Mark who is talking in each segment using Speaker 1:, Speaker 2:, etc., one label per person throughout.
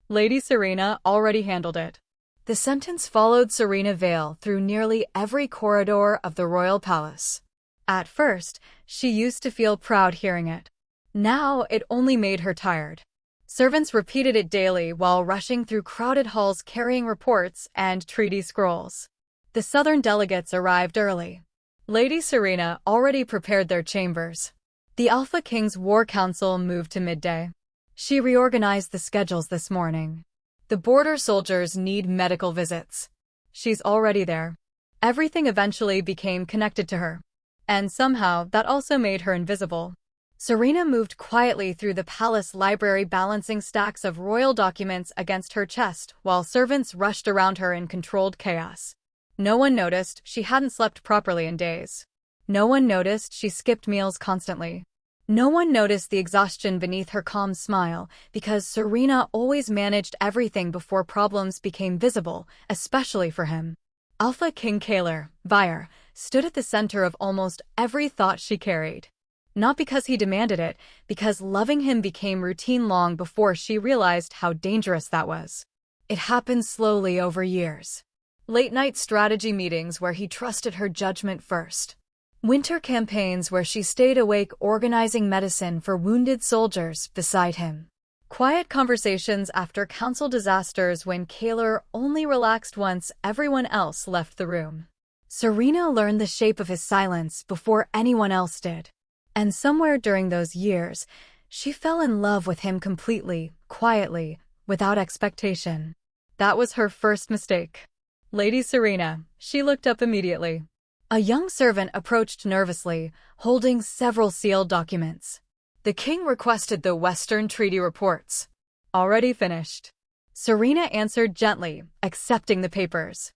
Speaker 1: Lady Serena already handled it. The sentence followed Serena Vale through nearly every corridor of the royal palace. At first, she used to feel proud hearing it. Now it only made her tired. Servants repeated it daily while rushing through crowded halls carrying reports and treaty scrolls. The southern delegates arrived early. Lady Serena already prepared their chambers. The Alpha King's War Council moved to midday. She reorganized the schedules this morning. The border soldiers need medical visits. She's already there. Everything eventually became connected to her. And somehow that also made her invisible. Serena moved quietly through the palace library, balancing stacks of royal documents against her chest while servants rushed around her in controlled chaos. No one noticed she hadn't slept properly in days. No one noticed she skipped meals constantly. No one noticed the exhaustion beneath her calm smile, because Serena always managed everything before problems became visible, especially for him. Alpha King Kaler, Vyre, stood at the center of almost every thought she carried. Not because he demanded it, because loving him became routine long before she realized how dangerous that was. It happened slowly over years. Late-night strategy meetings where he trusted her judgment first. Winter campaigns where she stayed awake organizing medicine for wounded soldiers beside him. Quiet conversations after council disasters when Kaler only relaxed once everyone else left the room. Serena learned the shape of his silence before anyone else did. And somewhere during those years, she fell in love with him completely, quietly, without expectation. That was her first mistake. Lady Serena, she looked up immediately. A young servant approached nervously, holding several sealed documents. The king requested the Western Treaty reports. Already finished. Serena answered gently, accepting the papers.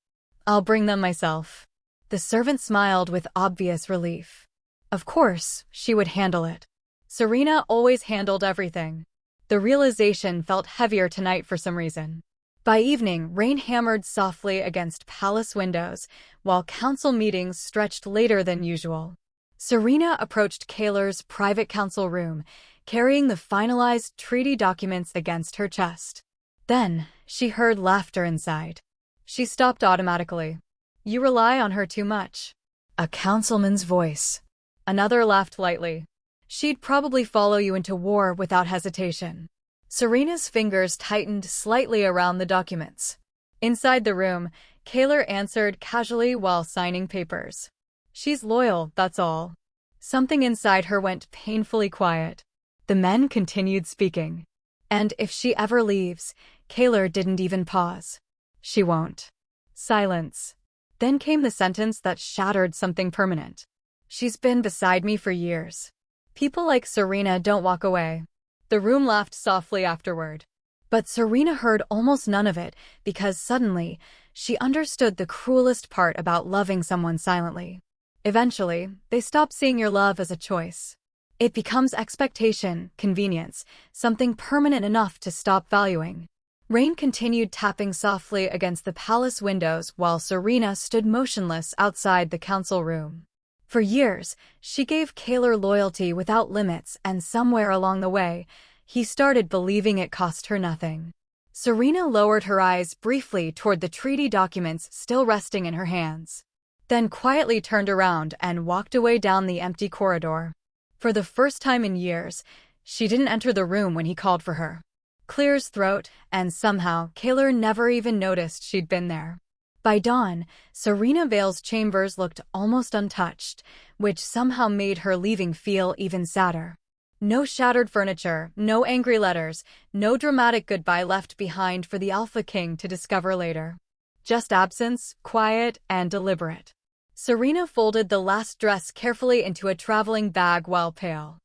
Speaker 1: I'll bring them myself. The servant smiled with obvious relief. Of course, she would handle it. Serena always handled everything. The realization felt heavier tonight for some reason. By evening, rain hammered softly against palace windows, while council meetings stretched later than usual. Serena approached Kaler's private council room, carrying the finalized treaty documents against her chest. Then, she heard laughter inside. She stopped automatically. You rely on her too much. A councilman's voice. Another laughed lightly. She'd probably follow you into war without hesitation. Serena's fingers tightened slightly around the documents. Inside the room, Kaler answered casually while signing papers. She's loyal, that's all. Something inside her went painfully quiet. The men continued speaking. And if she ever leaves, Kaler didn't even pause. She won't. Silence. Then came the sentence that shattered something permanent. She's been beside me for years. People like Serena don't walk away. The room laughed softly afterward. But Serena heard almost none of it because suddenly, she understood the cruelest part about loving someone silently. Eventually, they stop seeing your love as a choice. It becomes expectation, convenience, something permanent enough to stop valuing. Rain continued tapping softly against the palace windows while Serena stood motionless outside the council room. For years, she gave Kaler loyalty without limits, and somewhere along the way, he started believing it cost her nothing. Serena lowered her eyes briefly toward the treaty documents still resting in her hands, then quietly turned around and walked away down the empty corridor. For the first time in years, she didn't enter the room when he called for her. Clear's throat, and somehow Kaler never even noticed she'd been there. By dawn, Serena Vale's chambers looked almost untouched, which somehow made her leaving feel even sadder. No shattered furniture, no angry letters, no dramatic goodbye left behind for the Alpha King to discover later. Just absence, quiet and deliberate. Serena folded the last dress carefully into a traveling bag while pale.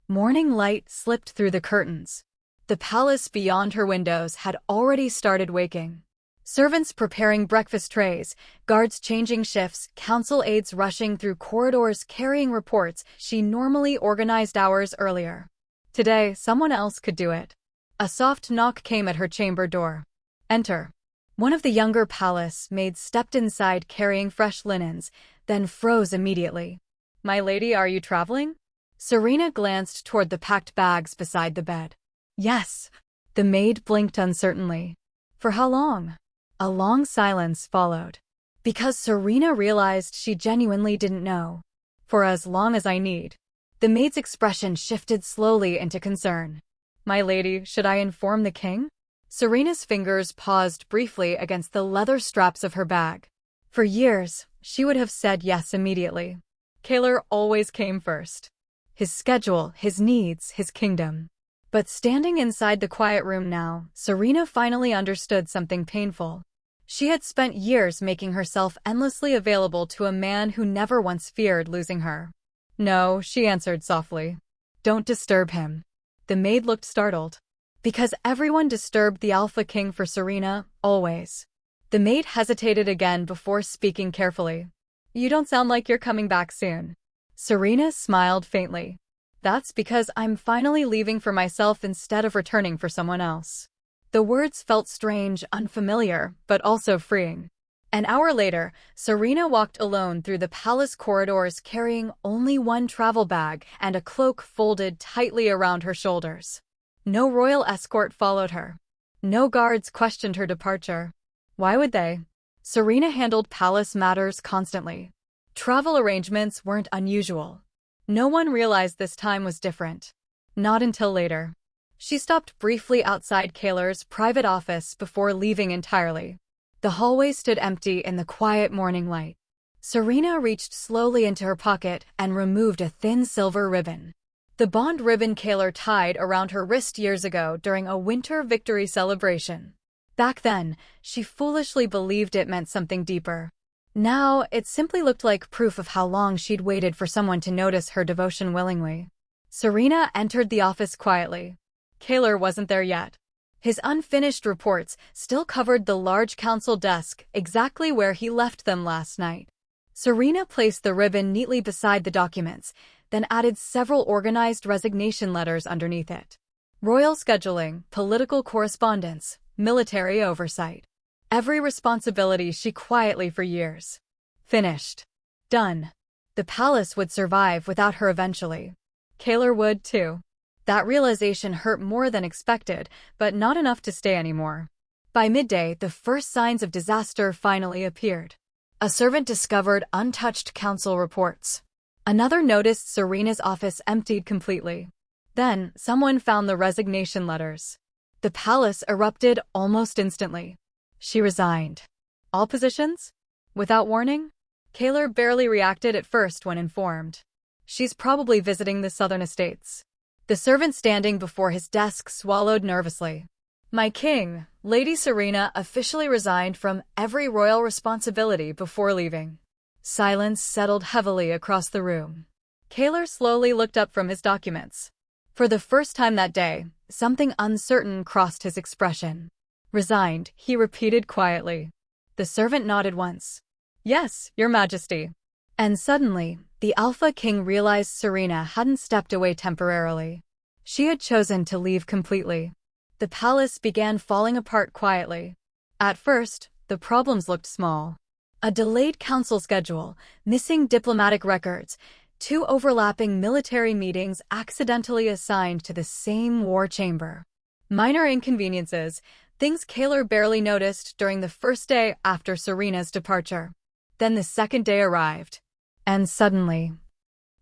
Speaker 1: Morning light slipped through the curtains. The palace beyond her windows had already started waking. Servants preparing breakfast trays, guards changing shifts, council aides rushing through corridors carrying reports she normally organized hours earlier. Today, someone else could do it. A soft knock came at her chamber door. Enter. One of the younger palace maids stepped inside carrying fresh linens, then froze immediately. My lady, are you traveling? Serena glanced toward the packed bags beside the bed. Yes. The maid blinked uncertainly. For how long? A long silence followed. Because Serena realized she genuinely didn't know. For as long as I need. The maid's expression shifted slowly into concern. My lady, should I inform the king? Serena's fingers paused briefly against the leather straps of her bag. For years, she would have said yes immediately. Kaler always came first. His schedule, his needs, his kingdom. But standing inside the quiet room now, Serena finally understood something painful. She had spent years making herself endlessly available to a man who never once feared losing her. No, she answered softly. Don't disturb him. The maid looked startled. Because everyone disturbed the Alpha King for Serena, always. The maid hesitated again before speaking carefully. You don't sound like you're coming back soon. Serena smiled faintly. That's because I'm finally leaving for myself instead of returning for someone else. The words felt strange, unfamiliar, but also freeing. An hour later, Serena walked alone through the palace corridors carrying only one travel bag and a cloak folded tightly around her shoulders. No royal escort followed her. No guards questioned her departure. Why would they? Serena handled palace matters constantly. Travel arrangements weren't unusual. No one realized this time was different. Not until later. She stopped briefly outside Kaler's private office before leaving entirely. The hallway stood empty in the quiet morning light. Serena reached slowly into her pocket and removed a thin silver ribbon. The bond ribbon Kaler tied around her wrist years ago during a winter victory celebration. Back then, she foolishly believed it meant something deeper. Now, it simply looked like proof of how long she'd waited for someone to notice her devotion willingly. Serena entered the office quietly. Kaler wasn't there yet. His unfinished reports still covered the large council desk exactly where he left them last night. Serena placed the ribbon neatly beside the documents, then added several organized resignation letters underneath it. Royal scheduling, political correspondence, military oversight. Every responsibility she quietly for years. Finished. Done. The palace would survive without her eventually. Kaler would too. That realization hurt more than expected, but not enough to stay anymore. By midday, the first signs of disaster finally appeared. A servant discovered untouched council reports. Another noticed Serena's office emptied completely. Then, someone found the resignation letters. The palace erupted almost instantly. She resigned. All positions? Without warning? Kaler barely reacted at first when informed. She's probably visiting the southern estates. The servant standing before his desk swallowed nervously. My king, Lady Serena officially resigned from every royal responsibility before leaving. Silence settled heavily across the room. Kaler slowly looked up from his documents. For the first time that day, something uncertain crossed his expression. Resigned, he repeated quietly. The servant nodded once. Yes, Your Majesty. And suddenly, the Alpha King realized Serena hadn't stepped away temporarily. She had chosen to leave completely. The palace began falling apart quietly. At first, the problems looked small. A delayed council schedule, missing diplomatic records, 2 overlapping military meetings accidentally assigned to the same war chamber. Minor inconveniences, things Kaler barely noticed during the first day after Serena's departure. Then the second day arrived. And suddenly,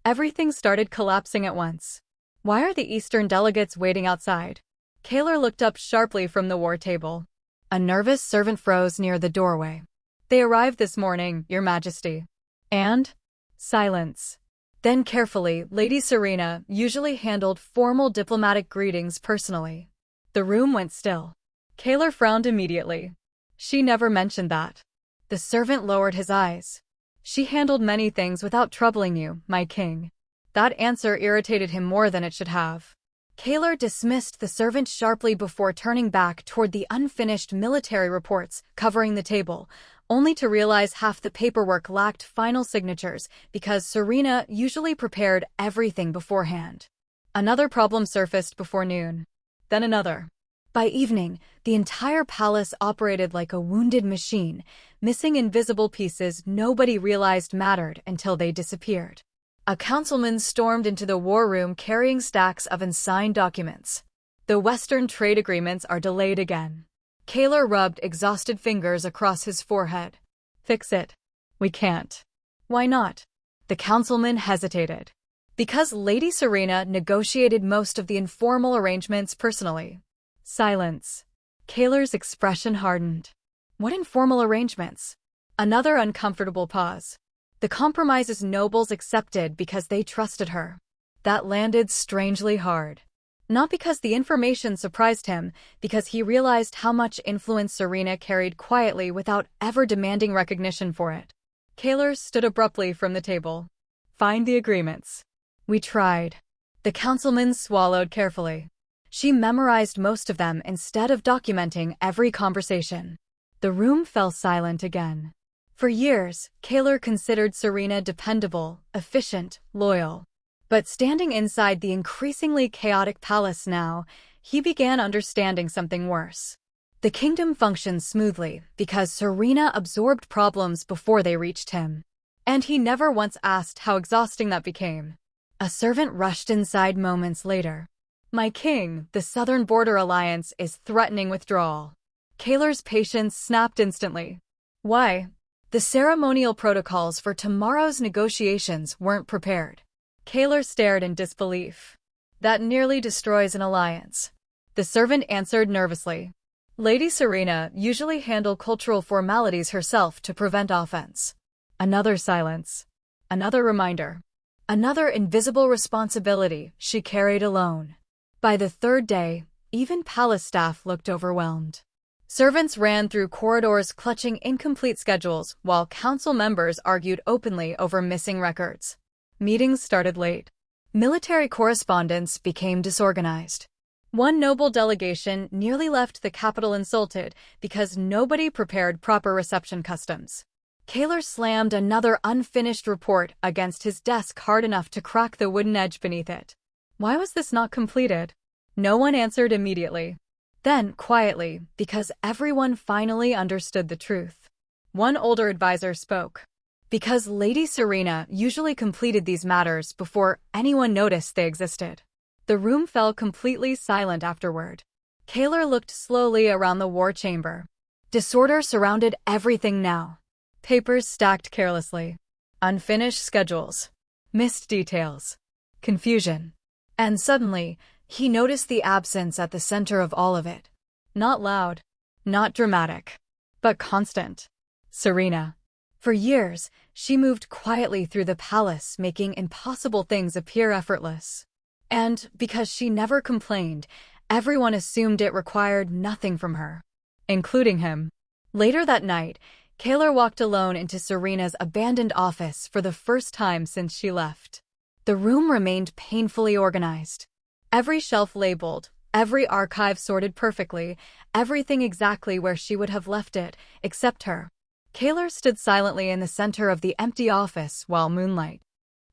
Speaker 1: everything started collapsing at once. Why are the Eastern delegates waiting outside? Kaler looked up sharply from the war table. A nervous servant froze near the doorway. They arrived this morning, Your Majesty. And? Silence. Then carefully, Lady Serena usually handled formal diplomatic greetings personally. The room went still. Kaler frowned immediately. She never mentioned that. The servant lowered his eyes. She handled many things without troubling you, my king. That answer irritated him more than it should have. Kaler dismissed the servant sharply before turning back toward the unfinished military reports covering the table, only to realize half the paperwork lacked final signatures because Serena usually prepared everything beforehand. Another problem surfaced before noon. Then another. By evening, the entire palace operated like a wounded machine, missing invisible pieces nobody realized mattered until they disappeared. A councilman stormed into the war room carrying stacks of unsigned documents. The Western trade agreements are delayed again. Kaler rubbed exhausted fingers across his forehead. Fix it. We can't. Why not? The councilman hesitated. Because Lady Serena negotiated most of the informal arrangements personally. Silence. Kaler's expression hardened. What informal arrangements? Another uncomfortable pause. The compromises nobles accepted because they trusted her. That landed strangely hard. Not because the information surprised him, because he realized how much influence Serena carried quietly without ever demanding recognition for it. Kaler stood abruptly from the table. Find the agreements. We tried. The councilman swallowed carefully. She memorized most of them instead of documenting every conversation. The room fell silent again. For years, Kaler considered Serena dependable, efficient, loyal. But standing inside the increasingly chaotic palace now, he began understanding something worse. The kingdom functioned smoothly because Serena absorbed problems before they reached him. And he never once asked how exhausting that became. A servant rushed inside moments later. My king, the Southern Border Alliance is threatening withdrawal. Kaler's patience snapped instantly. Why? The ceremonial protocols for tomorrow's negotiations weren't prepared. Kaler stared in disbelief. That nearly destroys an alliance. The servant answered nervously. Lady Serena usually handled cultural formalities herself to prevent offense. Another silence. Another reminder. Another invisible responsibility she carried alone. By the third day, even palace staff looked overwhelmed. Servants ran through corridors clutching incomplete schedules while council members argued openly over missing records. Meetings started late. Military correspondence became disorganized. One noble delegation nearly left the capital insulted because nobody prepared proper reception customs. Kaler slammed another unfinished report against his desk hard enough to crack the wooden edge beneath it. Why was this not completed? No one answered immediately. Then, quietly, because everyone finally understood the truth. One older advisor spoke. Because Lady Serena usually completed these matters before anyone noticed they existed. The room fell completely silent afterward. Kaler looked slowly around the war chamber. Disorder surrounded everything now. Papers stacked carelessly. Unfinished schedules. Missed details. Confusion. And suddenly, he noticed the absence at the center of all of it. Not loud. Not dramatic. But constant. Serena. For years, she moved quietly through the palace, making impossible things appear effortless. And because she never complained, everyone assumed it required nothing from her, including him. Later that night, Kaler walked alone into Serena's abandoned office for the first time since she left. The room remained painfully organized. Every shelf labeled, every archive sorted perfectly, everything exactly where she would have left it, except her. Kaler stood silently in the center of the empty office while moonlight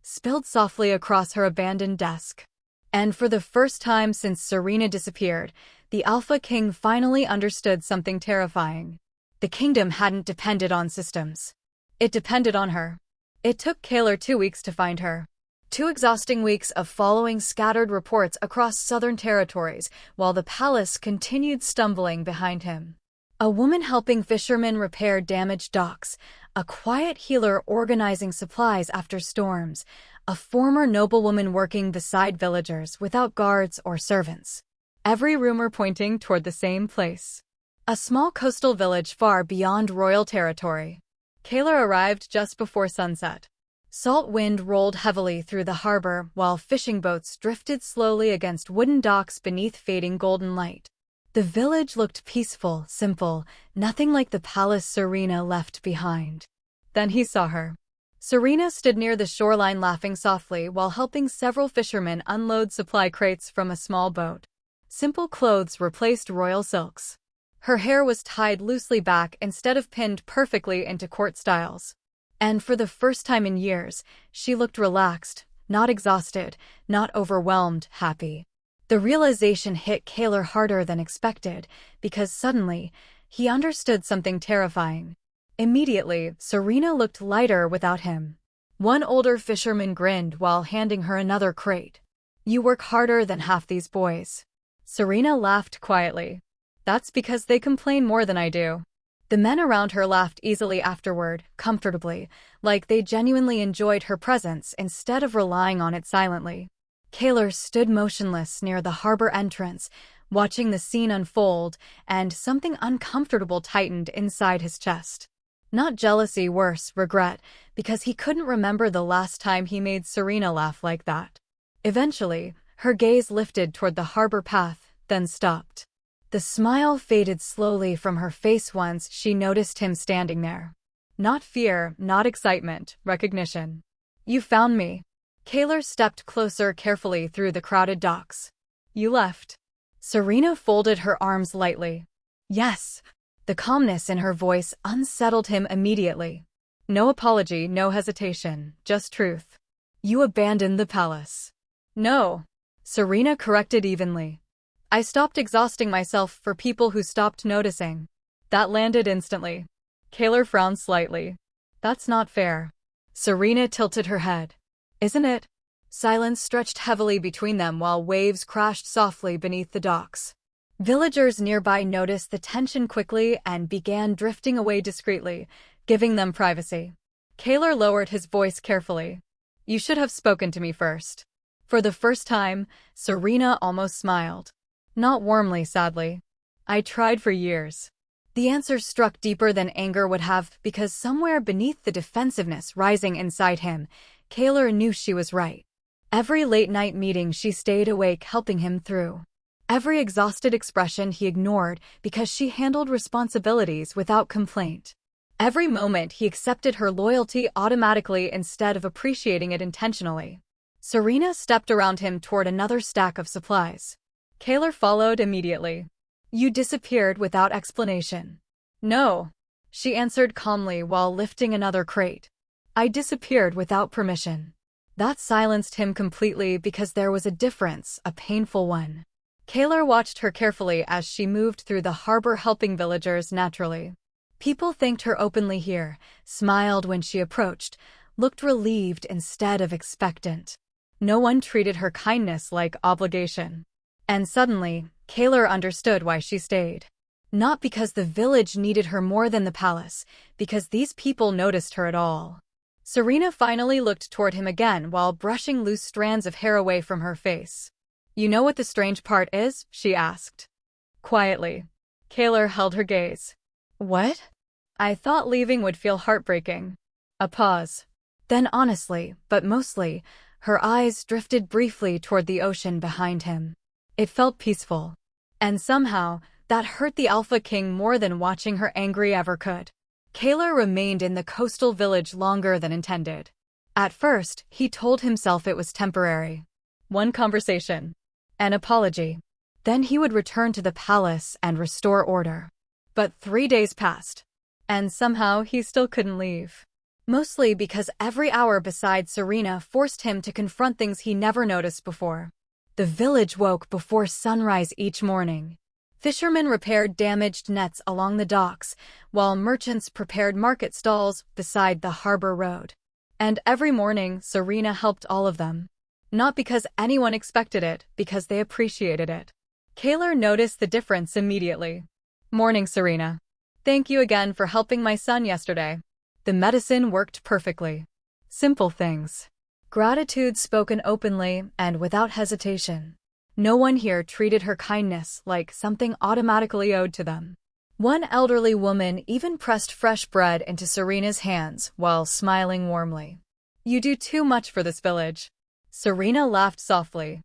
Speaker 1: spilled softly across her abandoned desk. And for the first time since Serena disappeared, the Alpha King finally understood something terrifying. The kingdom hadn't depended on systems. It depended on her. It took Kaler 2 weeks to find her. 2 exhausting weeks of following scattered reports across southern territories while the palace continued stumbling behind him. A woman helping fishermen repair damaged docks, a quiet healer organizing supplies after storms, a former noblewoman working beside villagers without guards or servants. Every rumor pointing toward the same place. A small coastal village far beyond royal territory. Kaler arrived just before sunset. Salt wind rolled heavily through the harbor while fishing boats drifted slowly against wooden docks beneath fading golden light. The village looked peaceful, simple, nothing like the palace Serena left behind. Then he saw her. Serena stood near the shoreline laughing softly while helping several fishermen unload supply crates from a small boat. Simple clothes replaced royal silks. Her hair was tied loosely back instead of pinned perfectly into court styles. And for the first time in years, she looked relaxed, not exhausted, not overwhelmed, happy. The realization hit Kaler harder than expected, because suddenly, he understood something terrifying. Immediately, Serena looked lighter without him. One older fisherman grinned while handing her another crate. You work harder than half these boys. Serena laughed quietly. That's because they complain more than I do. The men around her laughed easily afterward, comfortably, like they genuinely enjoyed her presence instead of relying on it silently. Kaylor stood motionless near the harbor entrance, watching the scene unfold, and something uncomfortable tightened inside his chest. Not jealousy, worse, regret, because he couldn't remember the last time he made Serena laugh like that. Eventually, her gaze lifted toward the harbor path, then stopped. The smile faded slowly from her face once she noticed him standing there. Not fear, not excitement, recognition. You found me. Kaylor stepped closer carefully through the crowded docks. You left. Serena folded her arms lightly. Yes. The calmness in her voice unsettled him immediately. No apology, no hesitation, just truth. You abandoned the palace. No. Serena corrected evenly. I stopped exhausting myself for people who stopped noticing. That landed instantly. Kaylor frowned slightly. That's not fair. Serena tilted her head. Isn't it? Silence stretched heavily between them while waves crashed softly beneath the docks. Villagers nearby noticed the tension quickly and began drifting away discreetly, giving them privacy. Kaylor lowered his voice carefully. You should have spoken to me first. For the first time, Serena almost smiled. Not warmly, sadly. I tried for years. The answer struck deeper than anger would have because somewhere beneath the defensiveness rising inside him, Kaylor knew she was right. Every late-night meeting she stayed awake helping him through. Every exhausted expression he ignored because she handled responsibilities without complaint. Every moment he accepted her loyalty automatically instead of appreciating it intentionally. Serena stepped around him toward another stack of supplies. Kaylor followed immediately. You disappeared without explanation. No, she answered calmly while lifting another crate. I disappeared without permission. That silenced him completely because there was a difference, a painful one. Kaylor watched her carefully as she moved through the harbor helping villagers naturally. People thanked her openly here, smiled when she approached, looked relieved instead of expectant. No one treated her kindness like obligation. And suddenly, Kaylor understood why she stayed. Not because the village needed her more than the palace, because these people noticed her at all. Serena finally looked toward him again while brushing loose strands of hair away from her face. You know what the strange part is? She asked. Quietly. Kaylor held her gaze. What? I thought leaving would feel heartbreaking. A pause. Then honestly, but mostly, her eyes drifted briefly toward the ocean behind him. It felt peaceful. And somehow, that hurt the Alpha King more than watching her angry ever could. Kaylor remained in the coastal village longer than intended. At first, he told himself it was temporary. One conversation. An apology. Then he would return to the palace and restore order. But 3 days passed. And somehow he still couldn't leave. Mostly because every hour beside Serena forced him to confront things he never noticed before. The village woke before sunrise each morning. Fishermen repaired damaged nets along the docks, while merchants prepared market stalls beside the harbor road. And every morning, Serena helped all of them. Not because anyone expected it, because they appreciated it. Kaylor noticed the difference immediately. Morning, Serena. Thank you again for helping my son yesterday. The medicine worked perfectly. Simple things. Gratitude spoken openly and without hesitation. No one here treated her kindness like something automatically owed to them. One elderly woman even pressed fresh bread into Serena's hands while smiling warmly. You do too much for this village. Serena laughed softly.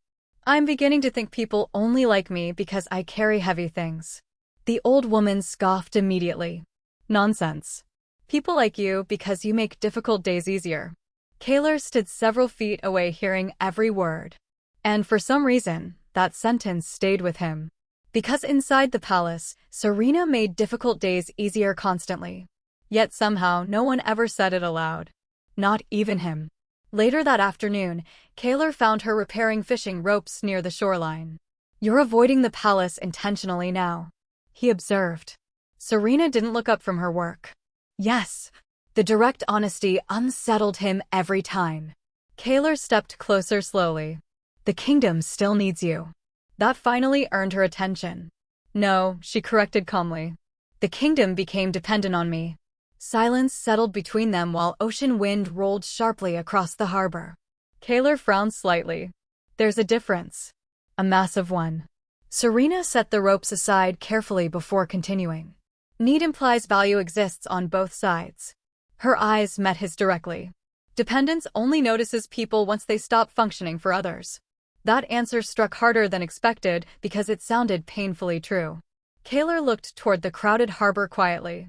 Speaker 1: I'm beginning to think people only like me because I carry heavy things. The old woman scoffed immediately. Nonsense. People like you because you make difficult days easier. Kaylor stood several feet away hearing every word. And for some reason, that sentence stayed with him. Because inside the palace, Serena made difficult days easier constantly. Yet somehow no one ever said it aloud. Not even him. Later that afternoon, Kaylor found her repairing fishing ropes near the shoreline. You're avoiding the palace intentionally now, he observed. Serena didn't look up from her work. Yes. The direct honesty unsettled him every time. Kaylor stepped closer slowly. The kingdom still needs you. That finally earned her attention. No, she corrected calmly. The kingdom became dependent on me. Silence settled between them while ocean wind rolled sharply across the harbor. Kaylor frowned slightly. There's a difference. A massive one. Serena set the ropes aside carefully before continuing. Need implies value exists on both sides. Her eyes met his directly. Dependence only notices people once they stop functioning for others. That answer struck harder than expected because it sounded painfully true. Kaylor looked toward the crowded harbor quietly.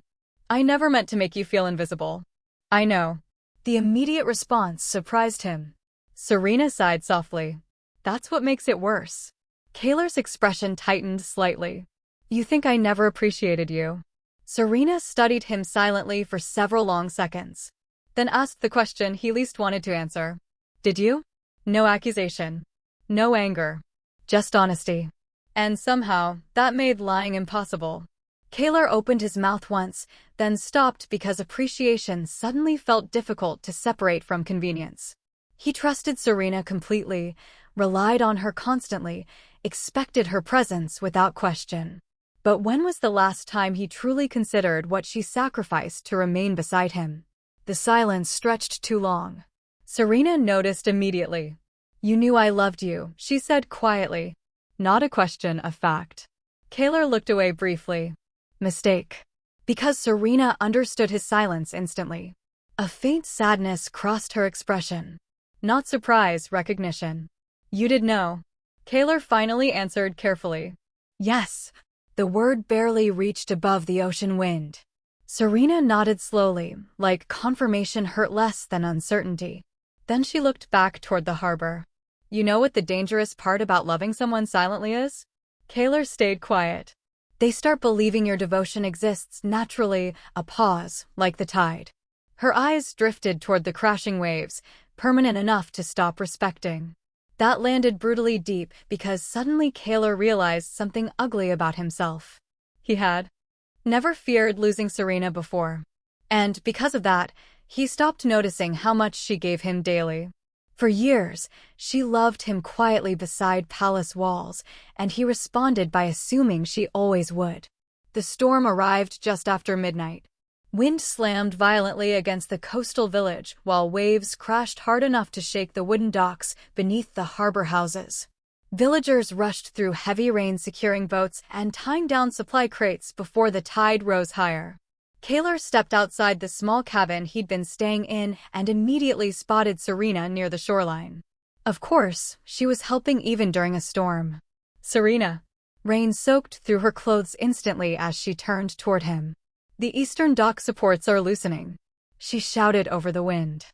Speaker 1: I never meant to make you feel invisible. I know. The immediate response surprised him. Serena sighed softly. That's what makes it worse. Kaylor's expression tightened slightly. You think I never appreciated you? Serena studied him silently for several long seconds, then asked the question he least wanted to answer. Did you? No accusation. No anger. Just honesty. And somehow, that made lying impossible. Kaylor opened his mouth once, then stopped because appreciation suddenly felt difficult to separate from convenience. He trusted Serena completely, relied on her constantly, expected her presence without question. But when was the last time he truly considered what she sacrificed to remain beside him? The silence stretched too long. Serena noticed immediately. You knew I loved you, she said quietly. Not a question, a fact. Kaylor looked away briefly. Mistake. Because Serena understood his silence instantly. A faint sadness crossed her expression. Not surprise, recognition. You did know. Kaylor finally answered carefully. Yes. The word barely reached above the ocean wind. Serena nodded slowly, like confirmation hurt less than uncertainty. Then she looked back toward the harbor. You know what the dangerous part about loving someone silently is? Kaylor stayed quiet. They start believing your devotion exists naturally, a pause, like the tide. Her eyes drifted toward the crashing waves, permanent enough to stop respecting. That landed brutally deep because suddenly Kaylor realized something ugly about himself. He had never feared losing Serena before. And because of that, he stopped noticing how much she gave him daily. For years, she loved him quietly beside palace walls, and he responded by assuming she always would. The storm arrived just after midnight. Wind slammed violently against the coastal village, while waves crashed hard enough to shake the wooden docks beneath the harbor houses. Villagers rushed through heavy rain securing boats and tying down supply crates before the tide rose higher. Kaylor stepped outside the small cabin he'd been staying in and immediately spotted Serena near the shoreline. Of course, she was helping even during a storm. Serena. Rain soaked through her clothes instantly as she turned toward him. The eastern dock supports are loosening. She shouted over the wind.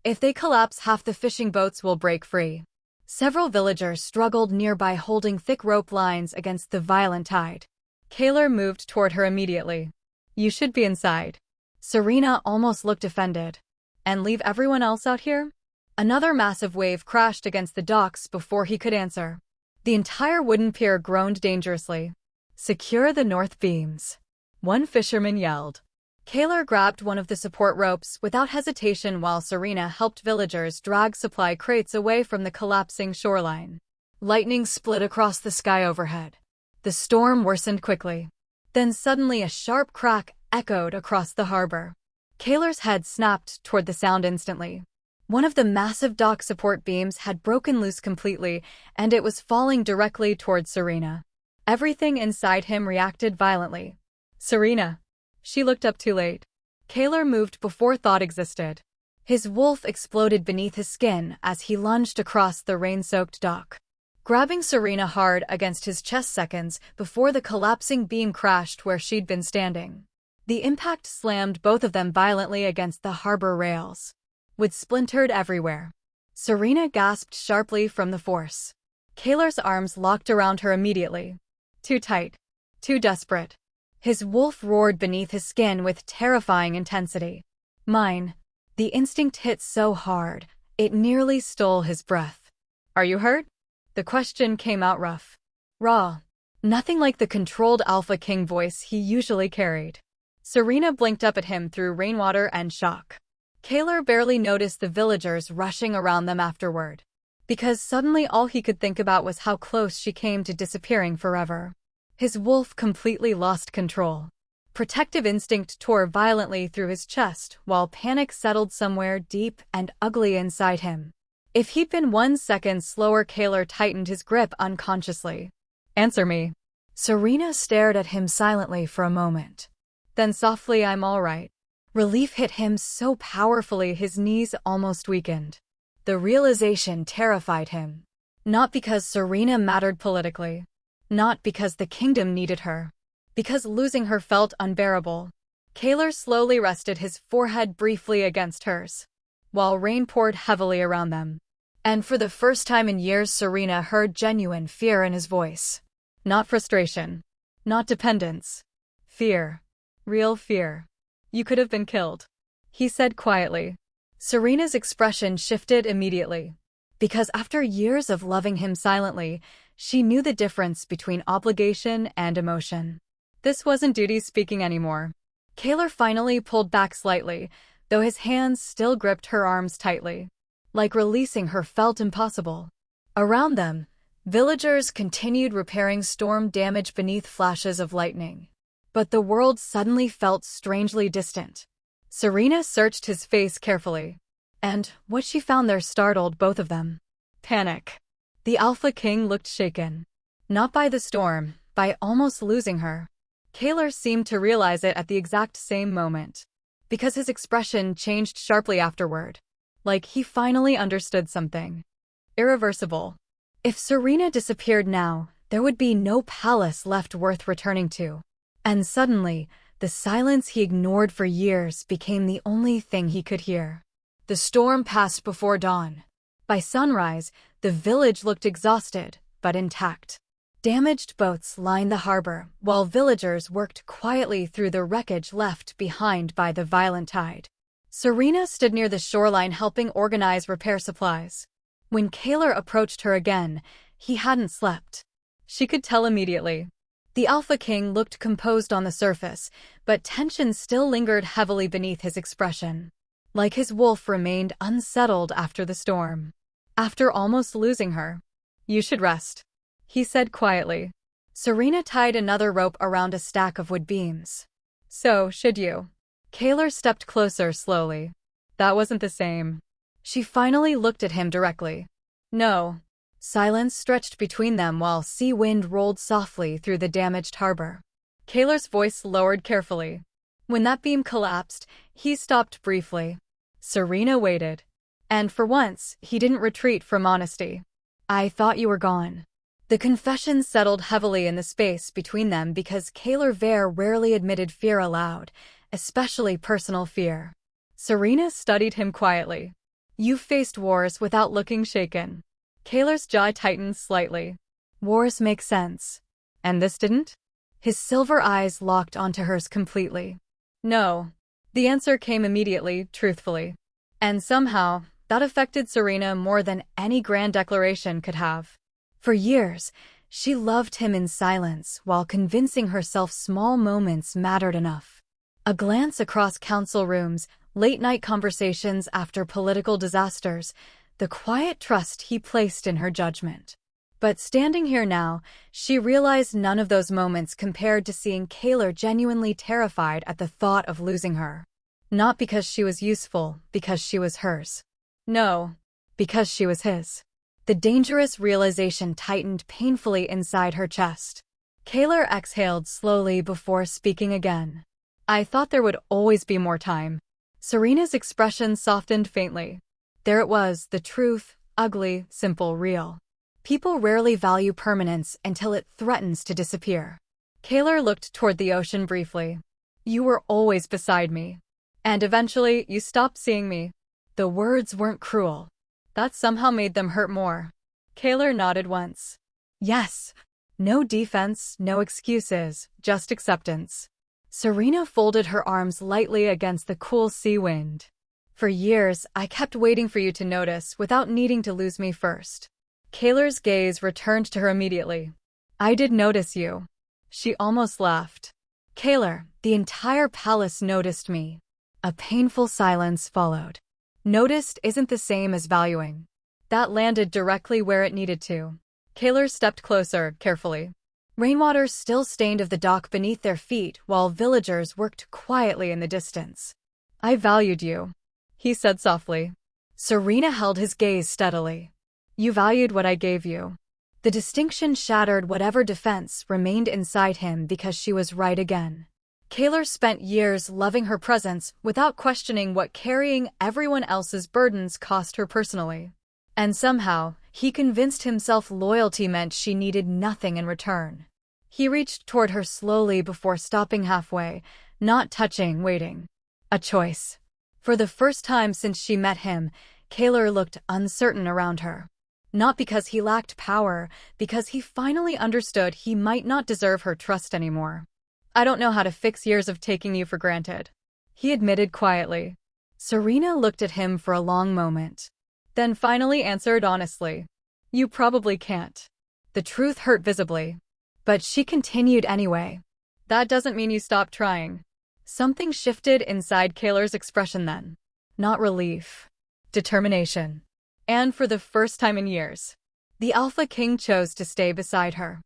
Speaker 1: If they collapse, half the fishing boats will break free. Several villagers struggled nearby holding thick rope lines against the violent tide. Kaylor moved toward her immediately. You should be inside. Serena almost looked offended. And leave everyone else out here? Another massive wave crashed against the docks before he could answer. The entire wooden pier groaned dangerously. Secure the north beams. One fisherman yelled. Kaylor grabbed one of the support ropes without hesitation while Serena helped villagers drag supply crates away from the collapsing shoreline. Lightning split across the sky overhead. The storm worsened quickly. Then suddenly a sharp crack echoed across the harbor. Kaylor's head snapped toward the sound instantly. One of the massive dock support beams had broken loose completely, and it was falling directly toward Serena. Everything inside him reacted violently. Serena. She looked up too late. Kaylor moved before thought existed. His wolf exploded beneath his skin as he lunged across the rain-soaked dock, grabbing Serena hard against his chest seconds before the collapsing beam crashed where she'd been standing. The impact slammed both of them violently against the harbor rails. Wood splintered everywhere. Serena gasped sharply from the force. Kaylor's arms locked around her immediately. Too tight. Too desperate. His wolf roared beneath his skin with terrifying intensity. Mine. The instinct hit so hard, it nearly stole his breath. Are you hurt? The question came out rough. Raw. Nothing like the controlled Alpha King voice he usually carried. Serena blinked up at him through rainwater and shock. Kaylor barely noticed the villagers rushing around them afterward. because suddenly all he could think about was how close she came to disappearing forever. His wolf completely lost control. Protective instinct tore violently through his chest, while panic settled somewhere deep and ugly inside him. If he'd been 1 second slower, Kaler tightened his grip unconsciously. "Answer me." Serena stared at him silently for a moment. Then softly, "I'm all right." Relief hit him so powerfully his knees almost weakened. The realization terrified him. Not because Serena mattered politically. Not because the kingdom needed her. Because losing her felt unbearable. Kaler slowly rested his forehead briefly against hers, while rain poured heavily around them. And for the first time in years, Serena heard genuine fear in his voice. Not frustration. Not dependence. Fear. Real fear. "You could have been killed," he said quietly. Serena's expression shifted immediately. Because after years of loving him silently, she knew the difference between obligation and emotion. This wasn't duty speaking anymore. Kaler finally pulled back slightly, though his hands still gripped her arms tightly. Like releasing her felt impossible. Around them, villagers continued repairing storm damage beneath flashes of lightning. But the world suddenly felt strangely distant. Serena searched his face carefully, and what she found there startled both of them. Panic. The Alpha King looked shaken. Not by the storm, by almost losing her. Kaler seemed to realize it at the exact same moment, because his expression changed sharply afterward. Like he finally understood something. Irreversible. If Serena disappeared now, there would be no palace left worth returning to. And suddenly, the silence he ignored for years became the only thing he could hear. The storm passed before dawn. By sunrise, the village looked exhausted, but intact. Damaged boats lined the harbor, while villagers worked quietly through the wreckage left behind by the violent tide. Serena stood near the shoreline helping organize repair supplies. When Kaler approached her again, he hadn't slept. She could tell immediately. The Alpha King looked composed on the surface, but tension still lingered heavily beneath his expression. Like his wolf remained unsettled after the storm. After almost losing her. "You should rest," he said quietly. Serena tied another rope around a stack of wood beams. "So, should you?" Kaler stepped closer slowly. That wasn't the same. She finally looked at him directly. "No." Silence stretched between them while sea wind rolled softly through the damaged harbor. Kaler's voice lowered carefully. When that beam collapsed, he stopped briefly. Serena waited. And for once, he didn't retreat from honesty. "I thought you were gone." The confession settled heavily in the space between them because Kaler Vare rarely admitted fear aloud, especially personal fear. Serena studied him quietly. "You faced wars without looking shaken." Kaler's jaw tightened slightly. "Wars make sense. And this didn't?" His silver eyes locked onto hers completely. "No." The answer came immediately, truthfully. And somehow, that affected Serena more than any grand declaration could have. For years, she loved him in silence while convincing herself small moments mattered enough. A glance across council rooms, late-night conversations after political disasters, the quiet trust he placed in her judgment. But standing here now, she realized none of those moments compared to seeing Kaler genuinely terrified at the thought of losing her. Not because she was useful, because she was hers. No, because she was his. The dangerous realization tightened painfully inside her chest. Kaler exhaled slowly before speaking again. "I thought there would always be more time." Serena's expression softened faintly. There it was, the truth, ugly, simple, real. People rarely value permanence until it threatens to disappear. Kaler looked toward the ocean briefly. "You were always beside me. And eventually, you stopped seeing me." The words weren't cruel. That somehow made them hurt more. Kaler nodded once. "Yes." No defense, no excuses, just acceptance. Serena folded her arms lightly against the cool sea wind. "For years, I kept waiting for you to notice without needing to lose me first." Kaler's gaze returned to her immediately. "I did notice you." She almost laughed. "Kaler, the entire palace noticed me." A painful silence followed. Noticed isn't the same as valuing. That landed directly where it needed to. Kaylor stepped closer, carefully. Rainwater still stained of the dock beneath their feet while villagers worked quietly in the distance. "I valued you," he said softly. Serena held his gaze steadily. "You valued what I gave you." The distinction shattered whatever defense remained inside him because she was right again. Kaylor spent years loving her presence without questioning what carrying everyone else's burdens cost her personally. And somehow, he convinced himself loyalty meant she needed nothing in return. He reached toward her slowly before stopping halfway, not touching, waiting. A choice. For the first time since she met him, Kaylor looked uncertain around her. Not because he lacked power, because he finally understood he might not deserve her trust anymore. "I don't know how to fix years of taking you for granted," he admitted quietly. Serena looked at him for a long moment, then finally answered honestly. "You probably can't." The truth hurt visibly. But she continued anyway. "That doesn't mean you stopped trying." Something shifted inside Kaylor's expression then. Not relief. Determination. And for the first time in years, the Alpha King chose to stay beside her.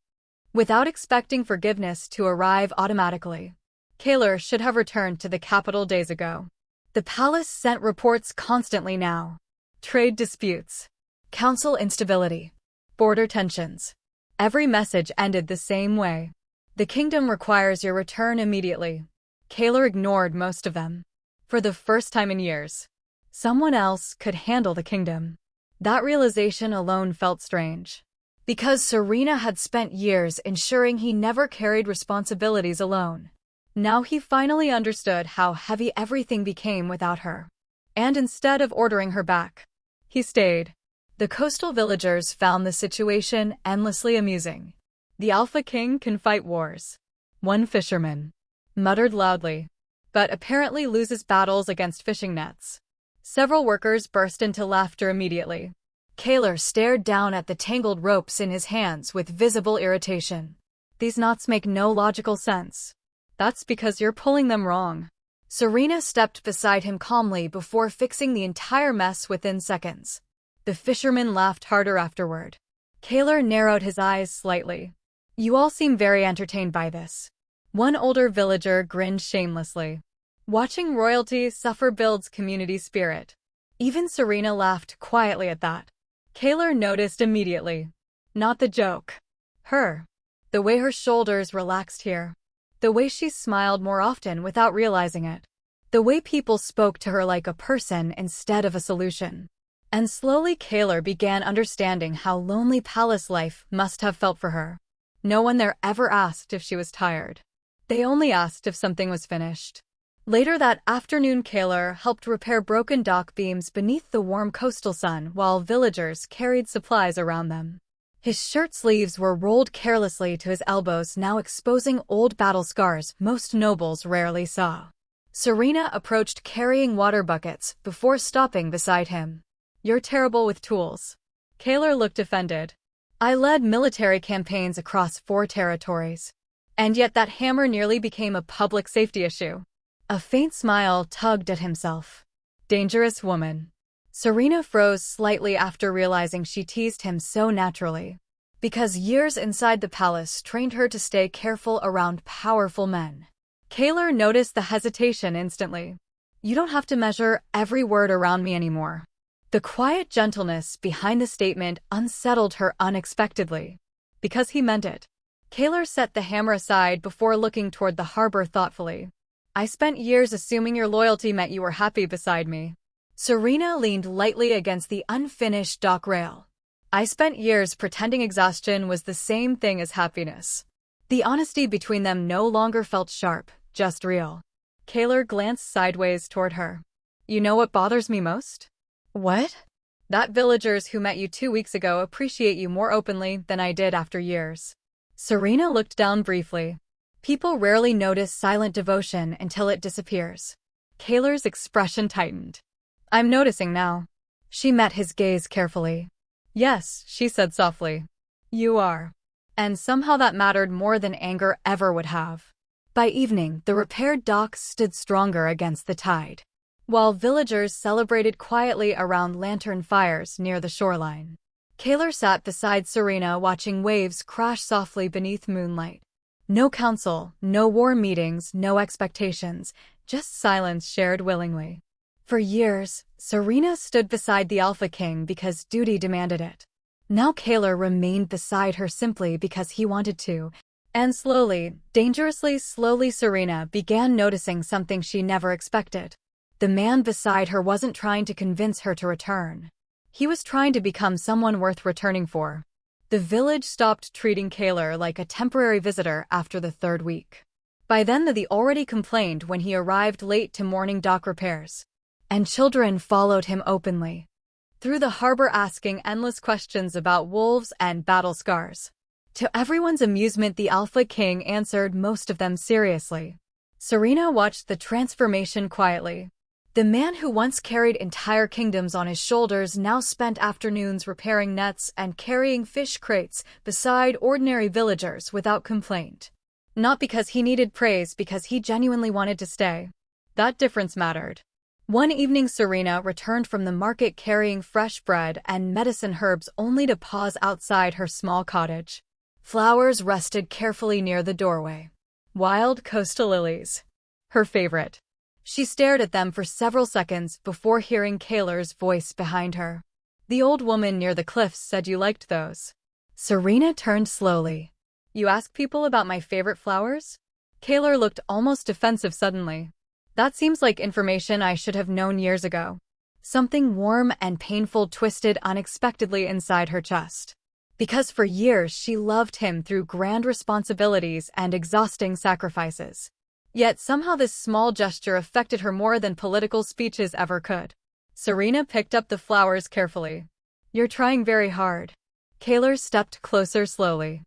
Speaker 1: Without expecting forgiveness to arrive automatically, Kaylor should have returned to the capital days ago. The palace sent reports constantly now. Trade disputes, council instability, border tensions. Every message ended the same way. "The kingdom requires your return immediately." Kaylor ignored most of them. For the first time in years, someone else could handle the kingdom. That realization alone felt strange. Because Serena had spent years ensuring he never carried responsibilities alone. Now he finally understood how heavy everything became without her. And instead of ordering her back, he stayed. The coastal villagers found the situation endlessly amusing. "The Alpha King can fight wars," one fisherman muttered loudly, "but apparently loses battles against fishing nets." Several workers burst into laughter immediately. Kaylor stared down at the tangled ropes in his hands with visible irritation. "These knots make no logical sense." "That's because you're pulling them wrong." Serena stepped beside him calmly before fixing the entire mess within seconds. The fisherman laughed harder afterward. Kaylor narrowed his eyes slightly. "You all seem very entertained by this." One older villager grinned shamelessly. "Watching royalty suffer builds community spirit." Even Serena laughed quietly at that. Kaylor noticed immediately. Not the joke. Her. The way her shoulders relaxed here. The way she smiled more often without realizing it. The way people spoke to her like a person instead of a solution. And slowly Kaylor began understanding how lonely palace life must have felt for her. No one there ever asked if she was tired. They only asked if something was finished. Later that afternoon, Kaylor helped repair broken dock beams beneath the warm coastal sun while villagers carried supplies around them. His shirt sleeves were rolled carelessly to his elbows, now exposing old battle scars most nobles rarely saw. Serena approached carrying water buckets before stopping beside him. "You're terrible with tools." Kaylor looked offended. "I led military campaigns across 4 territories. And yet that hammer nearly became a public safety issue." A faint smile tugged at himself. Dangerous woman. Serena froze slightly after realizing she teased him so naturally. Because years inside the palace trained her to stay careful around powerful men. Kaylor noticed the hesitation instantly. "You don't have to measure every word around me anymore." The quiet gentleness behind the statement unsettled her unexpectedly. Because he meant it. Kaylor set the hammer aside before looking toward the harbor thoughtfully. "I spent years assuming your loyalty meant you were happy beside me." Serena leaned lightly against the unfinished dock rail. "I spent years pretending exhaustion was the same thing as happiness." The honesty between them no longer felt sharp, just real. Kaylor glanced sideways toward her. "You know what bothers me most?" "What?" "That villagers who met you 2 weeks ago appreciate you more openly than I did after years." Serena looked down briefly. People rarely notice silent devotion until it disappears. Kaylor's expression tightened. "I'm noticing now." She met his gaze carefully. "Yes," she said softly. "You are." And somehow that mattered more than anger ever would have. By evening, the repaired docks stood stronger against the tide. while villagers celebrated quietly around lantern fires near the shoreline. Kaylor sat beside Serena watching waves crash softly beneath moonlight. No council, no war meetings, no expectations, just silence shared willingly. For years, Serena stood beside the Alpha King because duty demanded it. Now Kaylor remained beside her simply because he wanted to. And slowly, dangerously slowly, Serena began noticing something she never expected. The man beside her wasn't trying to convince her to return. He was trying to become someone worth returning for. The village stopped treating Kaylor like a temporary visitor after the third week. By then the already complained when he arrived late to morning dock repairs. And children followed him openly through the harbor asking endless questions about wolves and battle scars. To everyone's amusement, the Alpha King answered most of them seriously. Serena watched the transformation quietly. The man who once carried entire kingdoms on his shoulders now spent afternoons repairing nets and carrying fish crates beside ordinary villagers without complaint. Not because he needed praise, because he genuinely wanted to stay. That difference mattered. One evening Serena returned from the market carrying fresh bread and medicine herbs only to pause outside her small cottage. Flowers rested carefully near the doorway. Wild coastal lilies. Her favorite. She stared at them for several seconds before hearing Kaylor's voice behind her. The old woman near the cliffs said you liked those. Serena turned slowly. You ask people about my favorite flowers? Kaylor looked almost defensive suddenly. That seems like information I should have known years ago. Something warm and painful twisted unexpectedly inside her chest. Because for years she loved him through grand responsibilities and exhausting sacrifices. Yet somehow this small gesture affected her more than political speeches ever could. Serena picked up the flowers carefully. You're trying very hard. Kaylor stepped closer slowly.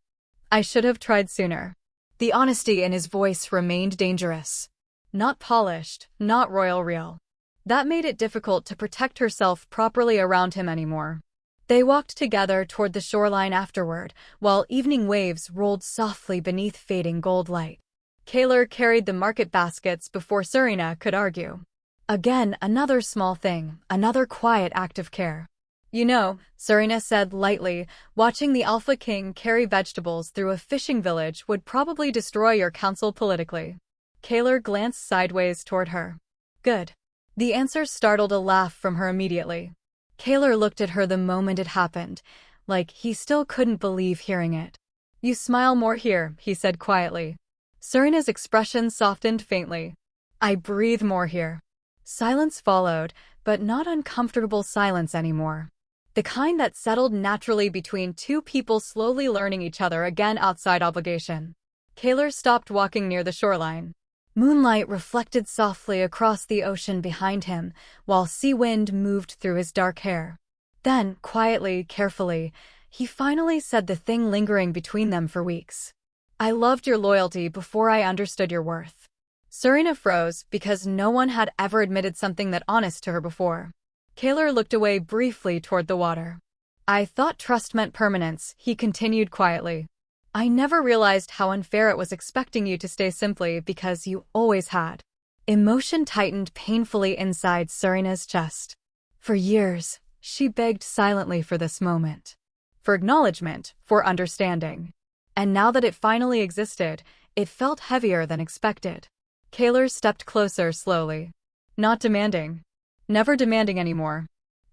Speaker 1: I should have tried sooner. The honesty in his voice remained dangerous. Not polished, not royal real. That made it difficult to protect herself properly around him anymore. They walked together toward the shoreline afterward, while evening waves rolled softly beneath fading gold light. Kaylor carried the market baskets before Serena could argue. Again, another small thing, another quiet act of care. You know, Serena said lightly, watching the Alpha King carry vegetables through a fishing village would probably destroy your council politically. Kaylor glanced sideways toward her. Good. The answer startled a laugh from her immediately. Kaylor looked at her the moment it happened, like he still couldn't believe hearing it. You smile more here, he said quietly. Serena's expression softened faintly. I breathe more here. Silence followed, but not uncomfortable silence anymore. The kind that settled naturally between two people slowly learning each other again outside obligation. Kaylor stopped walking near the shoreline. Moonlight reflected softly across the ocean behind him, while sea wind moved through his dark hair. Then, quietly, carefully, he finally said the thing lingering between them for weeks. I loved your loyalty before I understood your worth. Serena froze because no one had ever admitted something that honest to her before. Kaylor looked away briefly toward the water. I thought trust meant permanence, he continued quietly. I never realized how unfair it was expecting you to stay simply because you always had. Emotion tightened painfully inside Serena's chest. For years, she begged silently for this moment. For acknowledgement, for understanding. And now that it finally existed, it felt heavier than expected. Kaylor stepped closer slowly. Not demanding. Never demanding anymore.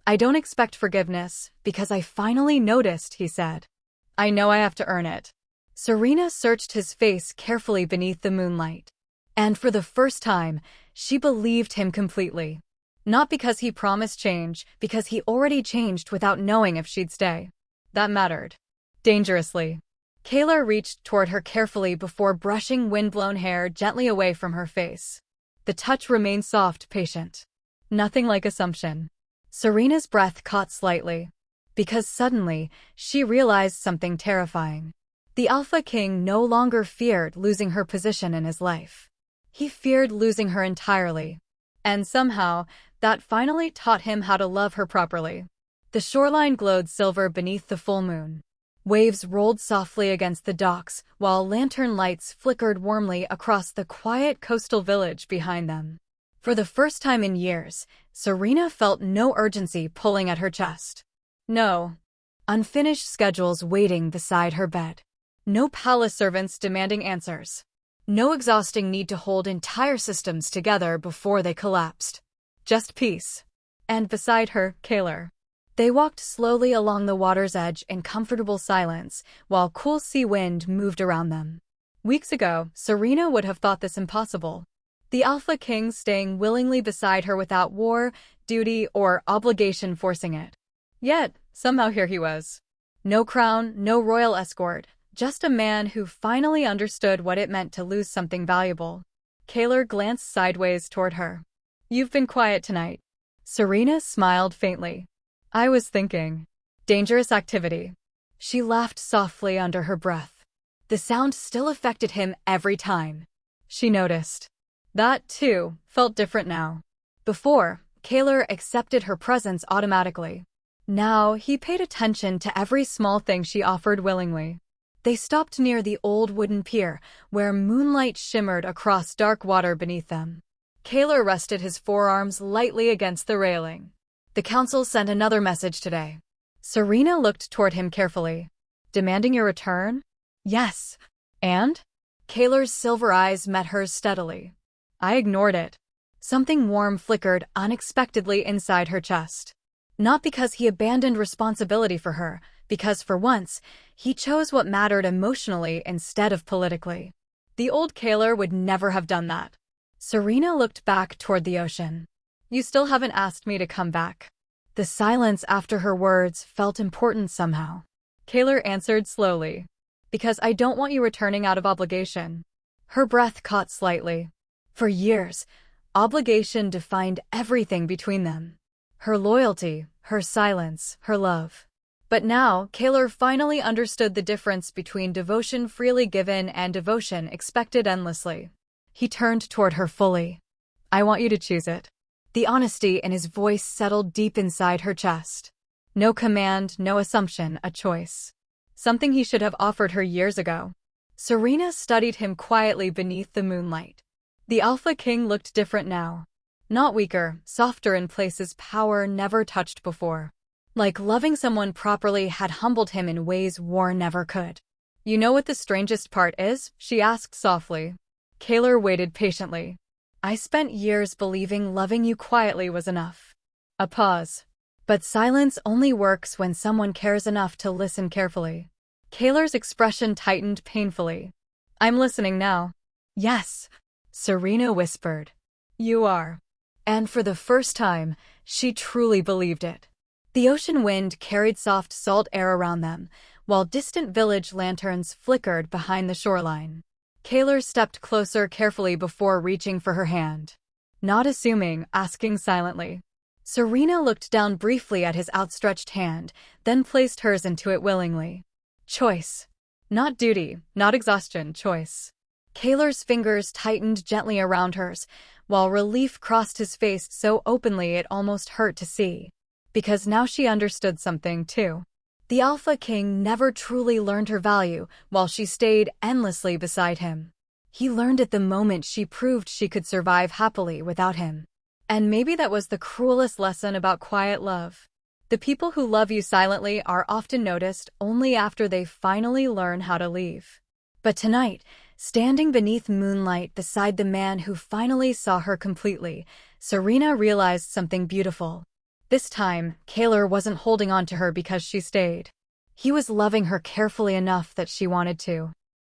Speaker 1: I don't expect forgiveness, because I finally noticed, he said. I know I have to earn it. Serena searched his face carefully beneath the moonlight. And for the first time, she believed him completely. Not because he promised change, because he already changed without knowing if she'd stay. That mattered. Dangerously. Kaylor reached toward her carefully before brushing windblown hair gently away from her face. The touch remained soft, patient. Nothing like assumption. Serena's breath caught slightly. Because suddenly, she realized something terrifying. The Alpha King no longer feared losing her position in his life. He feared losing her entirely. And somehow, that finally taught him how to love her properly. The shoreline glowed silver beneath the full moon. Waves rolled softly against the docks, while lantern lights flickered warmly across the quiet coastal village behind them. For the first time in years, Serena felt no urgency pulling at her chest. No unfinished schedules waiting beside her bed. No palace servants demanding answers. No exhausting need to hold entire systems together before they collapsed. Just peace. And beside her, Kaler. They walked slowly along the water's edge in comfortable silence, while cool sea wind moved around them. Weeks ago, Serena would have thought this impossible. The Alpha King staying willingly beside her without war, duty, or obligation forcing it. Yet, somehow here he was. No crown, no royal escort, just a man who finally understood what it meant to lose something valuable. Kaler glanced sideways toward her. "You've been quiet tonight." Serena smiled faintly. "I was thinking. Dangerous activity." She laughed softly under her breath. The sound still affected him every time. She noticed. That, too, felt different now. Before, Kaler accepted her presence automatically. Now, he paid attention to every small thing she offered willingly. They stopped near the old wooden pier, where moonlight shimmered across dark water beneath them. Kaler rested his forearms lightly against the railing. "The council sent another message today." Serena looked toward him carefully. "Demanding your return?" "Yes." "And?" Kaler's silver eyes met hers steadily. "I ignored it." Something warm flickered unexpectedly inside her chest. Not because he abandoned responsibility for her, because for once, he chose what mattered emotionally instead of politically. The old Kaler would never have done that. Serena looked back toward the ocean. "You still haven't asked me to come back." The silence after her words felt important somehow. Kaler answered slowly. "Because I don't want you returning out of obligation." Her breath caught slightly. For years, obligation defined everything between them. Her loyalty, her silence, her love. But now, Kaler finally understood the difference between devotion freely given and devotion expected endlessly. He turned toward her fully. "I want you to choose it." The honesty in his voice settled deep inside her chest. No command, no assumption, a choice. Something he should have offered her years ago. Serena studied him quietly beneath the moonlight. The Alpha King looked different now. Not weaker, softer in places power never touched before. Like loving someone properly had humbled him in ways war never could. "You know what the strangest part is?" she asked softly. Kaler waited patiently. "I spent years believing loving you quietly was enough." A pause. But silence only works when someone cares enough to listen carefully. Kaler's expression tightened painfully. "I'm listening now." "Yes," Serena whispered. "You are." And for the first time, she truly believed it. The ocean wind carried soft salt air around them, while distant village lanterns flickered behind the shoreline. Kaler stepped closer carefully before reaching for her hand. Not assuming, asking silently. Serena looked down briefly at his outstretched hand, then placed hers into it willingly. Choice. Not duty, not exhaustion, choice. Kaler's fingers tightened gently around hers, while relief crossed his face so openly it almost hurt to see. Because now she understood something, too. The Alpha King never truly learned her value while she stayed endlessly beside him. He learned it the moment she proved she could survive happily without him. And maybe that was the cruelest lesson about quiet love. The people who love you silently are often noticed only after they finally learn how to leave. But tonight, standing beneath moonlight beside the man who finally saw her completely, Serena realized something beautiful. This time, Kaler wasn't holding on to her because she stayed. He was loving her carefully enough that she wanted to.